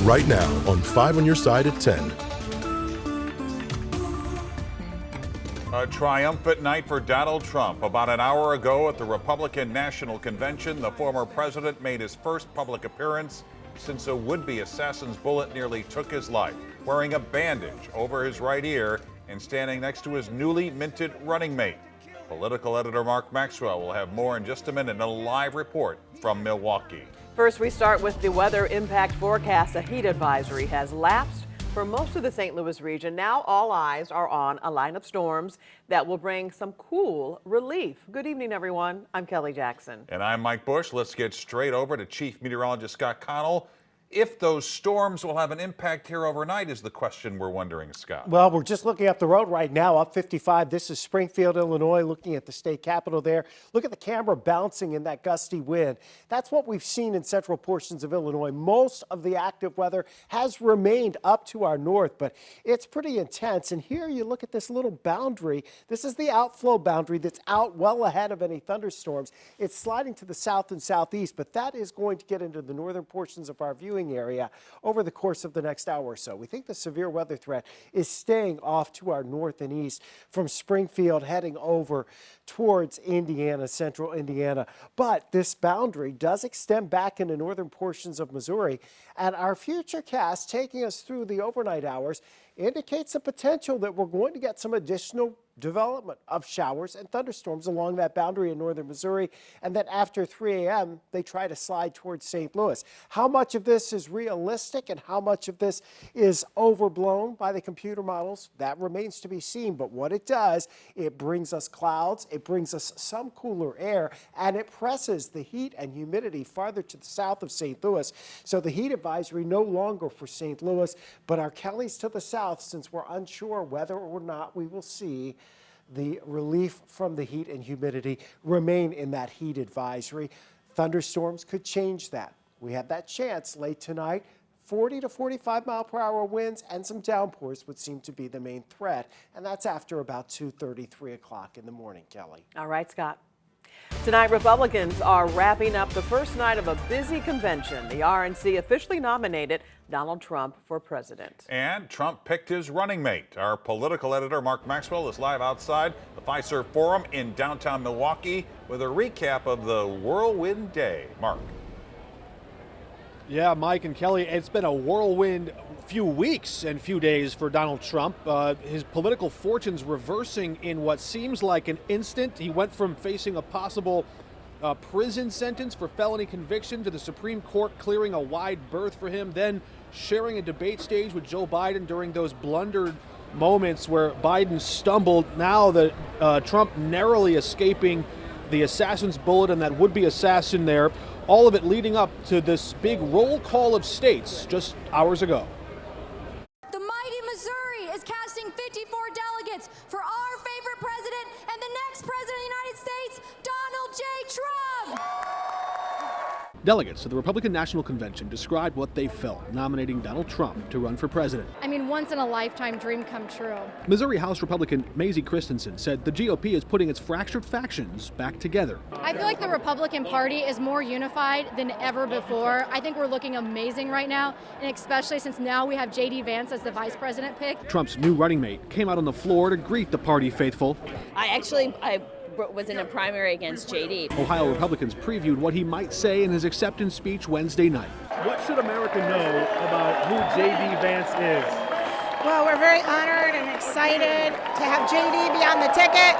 right now on 5 on Your Side at 10. A triumphant night for Donald Trump. About an hour ago at the Republican National Convention, the former president made his first public appearance since a would-be assassin's bullet nearly took his life, wearing a bandage over his right ear and standing next to his newly minted running mate. Political editor Mark Maxwell will have more in just a minute in a live report from Milwaukee. First, we start with the weather impact forecast. A heat advisory has lapsed for most of the St. Louis region. Now all eyes are on a line of storms that will bring some cool relief. Good evening, everyone. I'm Kelly Jackson. And I'm Mike Bush. Let's get straight over to Chief Meteorologist Scott Connell. If those storms will have an impact here overnight is the question we're wondering, Scott. Well, we're just looking up the road right now, up 55. This is Springfield, Illinois, looking at the state capitol there. Look at the camera bouncing in that gusty wind. That's what we've seen in central portions of Illinois. Most of the active weather has remained up to our north, but it's pretty intense. And here you look at this little boundary. This is the outflow boundary that's out well ahead of any thunderstorms. It's sliding to the south and southeast, but that is going to get into the northern portions of our viewing area over the course of the next hour or so. We think the severe weather threat is staying off to our north and east from Springfield heading over towards Indiana, central Indiana. But this boundary does extend back into northern portions of Missouri, and our future cast taking us through the overnight hours indicates the potential that we're going to get some additional development of showers and thunderstorms along that boundary in northern Missouri, and then after 3 a.m. they try to slide towards St. Louis. How much of this is realistic and how much of this is overblown by the computer models, that remains to be seen. But what it does, it brings us clouds, it brings us some cooler air, and it presses the heat and humidity farther to the south of St. Louis. So the heat advisory no longer for St. Louis, but our counties to the south, since we're unsure whether or not we will see the relief from the heat and humidity, remain in that heat advisory. Thunderstorms could change that. We have that chance late tonight. 40 to 45 mile per hour winds and some downpours would seem to be the main threat. And that's after about 2:30, 3 o'clock in the morning, Kelly. All right, Scott. Tonight, Republicans are wrapping up the first night of a busy convention. The RNC officially nominated Donald Trump for president. And Trump picked his running mate. Our political editor, Mark Maxwell, is live outside the Fiserv Forum in downtown Milwaukee with a recap of the whirlwind day. Mark. Yeah, Mike and Kelly, it's been a whirlwind few weeks and few days for Donald Trump. His political fortunes reversing in what seems like an instant. He went from facing a possible prison sentence for felony conviction to the Supreme Court clearing a wide berth for him, then sharing a debate stage with Joe Biden during those blundered moments where Biden stumbled. Now that Trump narrowly escaping the assassin's bullet and that would-be assassin there, all of it leading up to this big roll call of states just hours ago. The mighty Missouri is casting 54 delegates for our favorite president and the next president of the United States, Donald J. Trump. Delegates to the Republican National Convention described what they felt nominating Donald Trump to run for president. I mean, once in a lifetime dream come true. Missouri House Republican Mazie Christensen said the GOP is putting its fractured factions back together. I feel like the Republican Party is more unified than ever before. I think we're looking amazing right now, and especially since now we have J.D. Vance as the vice president pick. Trump's new running mate came out on the floor to greet the party faithful. I was in a primary against J.D. Ohio Republicans previewed what he might say in his acceptance speech Wednesday night. What should America know about who J.D. Vance is? Well, we're very honored and excited to have J.D. be on the ticket.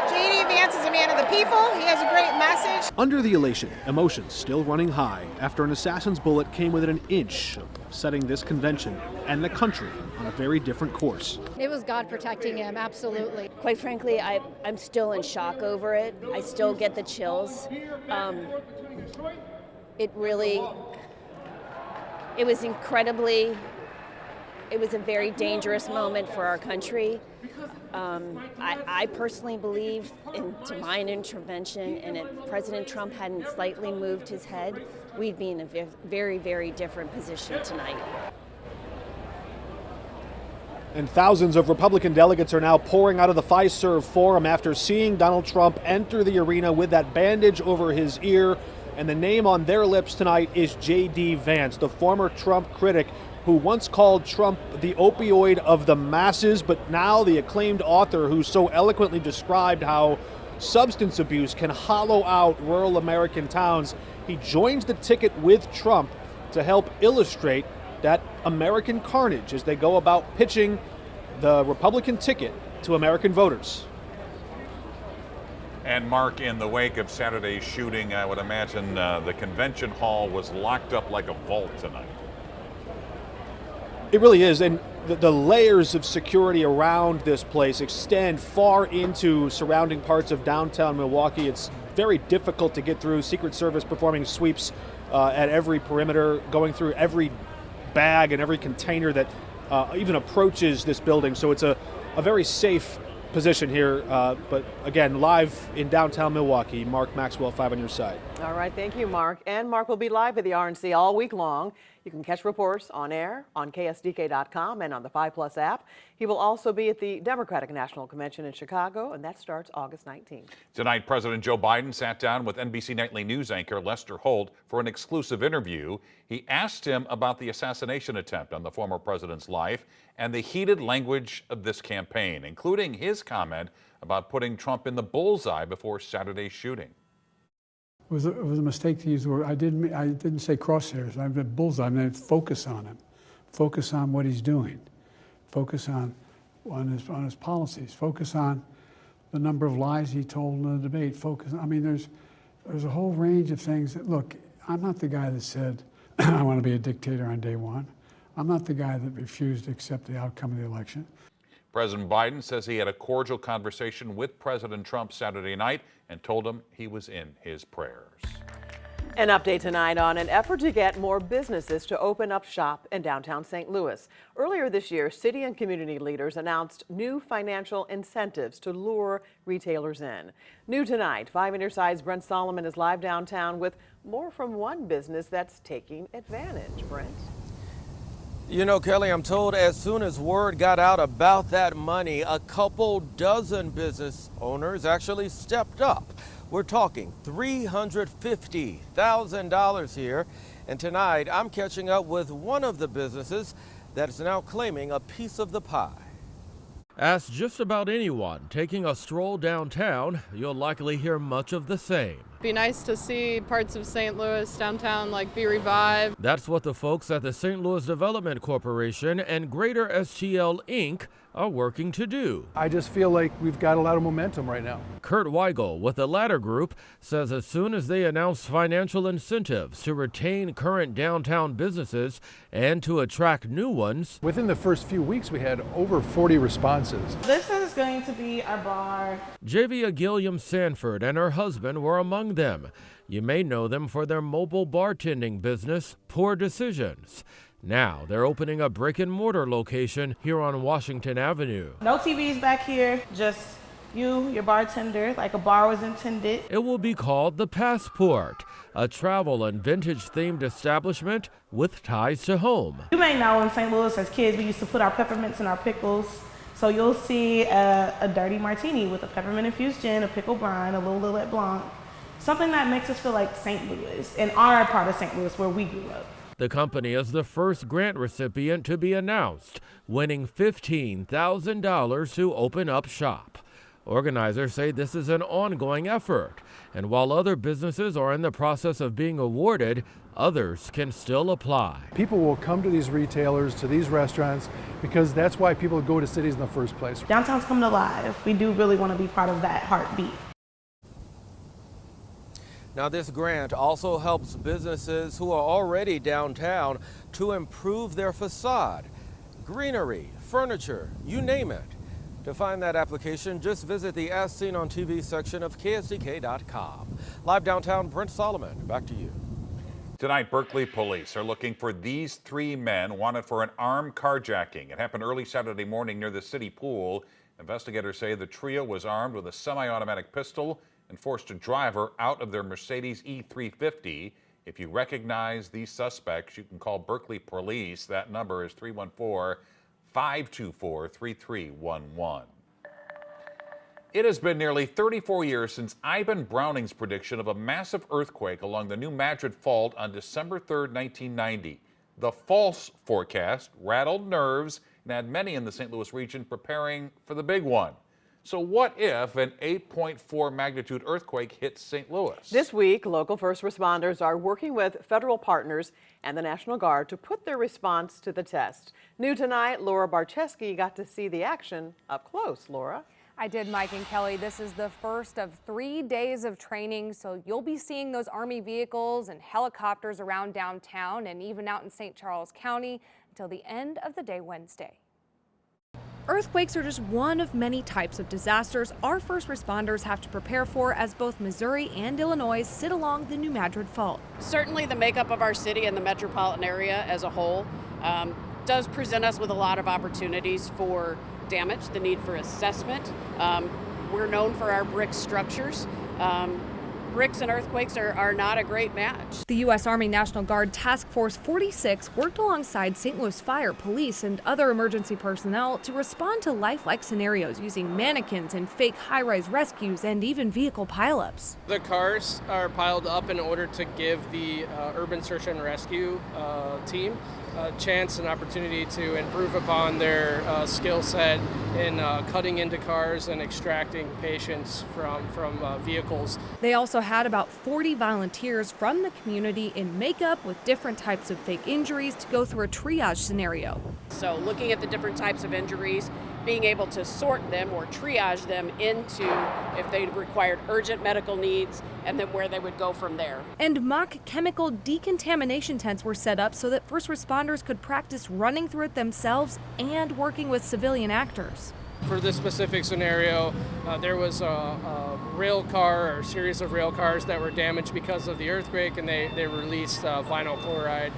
J.D. Vance is a man of the people. He has a great message. Under the elation, emotions still running high after an assassin's bullet came within an inch of setting this convention and the country on a very different course. It was God protecting him, absolutely. Quite frankly, I'm still in shock over it. I still get the chills. It was a very dangerous moment for our country. I personally believe in divine intervention, and if President Trump hadn't slightly moved his head, we'd be in a very, very different position tonight. And thousands of Republican delegates are now pouring out of the Fiserv Forum after seeing Donald Trump enter the arena with that bandage over his ear, And the name on their lips tonight is J.D. Vance, the former Trump critic who once called Trump the opioid of the masses, but now the acclaimed author who so eloquently described how substance abuse can hollow out rural American towns. He joins the ticket with Trump to help illustrate that American carnage as they go about pitching the Republican ticket to American voters. And Mark, in the wake of Saturday's shooting, I would imagine the convention hall was locked up like a vault tonight. It really is, and the layers of security around this place extend far into surrounding parts of downtown Milwaukee. It's very difficult to get through. Secret Service performing sweeps at every perimeter, going through every bag and every container that even approaches this building. So it's a very safe position here, but again, live in downtown Milwaukee. Mark Maxwell, 5 on your side. All right, thank you, Mark. And Mark will be live at the RNC all week long. You can catch reports on air on KSDK.com and on the 5+ app. He will also be at the Democratic National Convention in Chicago, and that starts August 19th. Tonight, President Joe Biden sat down with NBC Nightly News anchor Lester Holt for an exclusive interview. He asked him about the assassination attempt on the former president's life and the heated language of this campaign, including his comment about putting Trump in the bullseye before Saturday's shooting. It was a mistake to use the word. I didn't say crosshairs. I meant bullseye. I meant focus on him. Focus on what he's doing. Focus on his policies. Focus on the number of lies he told in the debate. Focus. I mean, there's a whole range of things that, look, I'm not the guy that said I want to be a dictator on day one. I'm not the guy that refused to accept the outcome of the election. President Biden says he had a cordial conversation with President Trump Saturday night and told him he was in his prayers. An update tonight on an effort to get more businesses to open up shop in downtown St. Louis. Earlier this year, city and community leaders announced new financial incentives to lure retailers in. New tonight, 5 on your side's Brent Solomon is live downtown with more from one business that's taking advantage. Brent? You know, Kelly, I'm told as soon as word got out about that money, a couple dozen business owners actually stepped up. We're talking $350,000 here. And tonight, I'm catching up with one of the businesses that's now claiming a piece of the pie. Ask just about anyone taking a stroll downtown, you'll likely hear much of the same. Be nice to see parts of St. Louis downtown be revived. That's what the folks at the St. Louis Development Corporation and Greater STL Inc. are working to do. I just feel like we've got a lot of momentum right now. Kurt Weigel with the latter group says as soon as they announce financial incentives to retain current downtown businesses and to attract new ones. Within the first few weeks, we had over 40 responses. This is going to be our bar. Javia Gilliam Sanford and her husband were among them. You may know them for their mobile bartending business, Poor Decisions. Now they're opening a brick-and-mortar location here on Washington Avenue. No TVs back here, just you, your bartender, like a bar was intended. It will be called The Passport, a travel and vintage-themed establishment with ties to home. You may know in St. Louis as kids, we used to put our peppermints in our pickles. So you'll see a dirty martini with a peppermint-infused gin, a pickle brine, a little Lillet Blanc, something that makes us feel like St. Louis, and our part of St. Louis where we grew up. The company is the first grant recipient to be announced, winning $15,000 to open up shop. Organizers say this is an ongoing effort, and while other businesses are in the process of being awarded, others can still apply. People will come to these retailers, to these restaurants, because that's why people go to cities in the first place. Downtown's coming alive. We do really want to be part of that heartbeat. Now, this grant also helps businesses who are already downtown to improve their facade, greenery, furniture, you name it. To find that application, just visit the As Seen on TV section of KSDK.com. Live downtown, Brent Solomon, back to you. Tonight, Berkeley police are looking for these 3 men wanted for an armed carjacking. It happened early Saturday morning near the city pool. Investigators say the trio was armed with a semi-automatic pistol and forced a driver out of their Mercedes E350. If you recognize these suspects, you can call Berkeley Police. That number is 314-524-3311. It has been nearly 34 years since Ivan Browning's prediction of a massive earthquake along the New Madrid Fault on December 3rd, 1990. The false forecast rattled nerves and had many in the St. Louis region preparing for the big one. So what if an 8.4 magnitude earthquake hits St. Louis? This week, local first responders are working with federal partners and the National Guard to put their response to the test. New tonight, Laura Barcheski got to see the action up close. Laura? I did, Mike and Kelly. This is the first of 3 days of training, so you'll be seeing those Army vehicles and helicopters around downtown and even out in St. Charles County until the end of the day Wednesday. Earthquakes are just one of many types of disasters our first responders have to prepare for as both Missouri and Illinois sit along the New Madrid Fault. Certainly the makeup of our city and the metropolitan area as a whole does present us with a lot of opportunities for damage, the need for assessment. We're known for our brick structures. Bricks and earthquakes are not a great match. The U.S. Army National Guard Task Force 46 worked alongside St. Louis Fire, police, and other emergency personnel to respond to lifelike scenarios using mannequins and fake high-rise rescues and even vehicle pileups. The cars are piled up in order to give the urban search and rescue team a chance and opportunity to improve upon their skill set in cutting into cars and extracting patients from vehicles. They also had about 40 volunteers from the community in makeup with different types of fake injuries to go through a triage scenario. So looking at the different types of injuries, being able to sort them or triage them into if they required urgent medical needs and then where they would go from there. And mock chemical decontamination tents were set up so that first responders could practice running through it themselves and working with civilian actors. For this specific scenario, there was a rail car or a series of rail cars that were damaged because of the earthquake, and they released vinyl chloride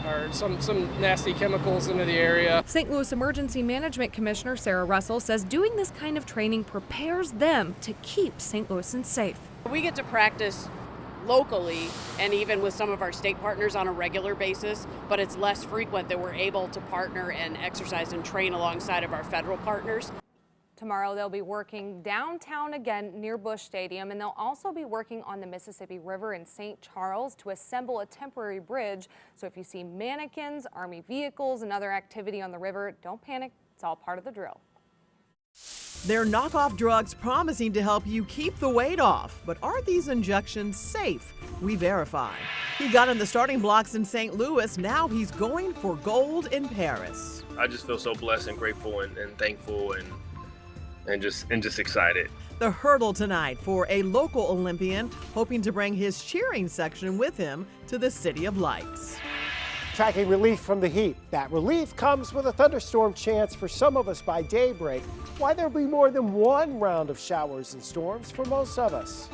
or some nasty chemicals into the area. St. Louis Emergency Management Commissioner Sarah Russell says doing this kind of training prepares them to keep St. Louisans safe. We get to practice locally and even with some of our state partners on a regular basis, but it's less frequent that we're able to partner and exercise and train alongside of our federal partners. Tomorrow they'll be working downtown again near Busch Stadium, and they'll also be working on the Mississippi River in St. Charles to assemble a temporary bridge. So if you see mannequins, Army vehicles, and other activity on the river, don't panic. It's all part of the drill. They're knockoff drugs promising to help you keep the weight off. But are these injections safe? We verify. He got in the starting blocks in St. Louis. Now he's going for gold in Paris. I just feel so blessed and grateful and thankful and just excited. The hurdle tonight for a local Olympian hoping to bring his cheering section with him to the City of Lights. Tracking relief from the heat. That relief comes with a thunderstorm chance for some of us by daybreak. Why there'll be more than one round of showers and storms for most of us.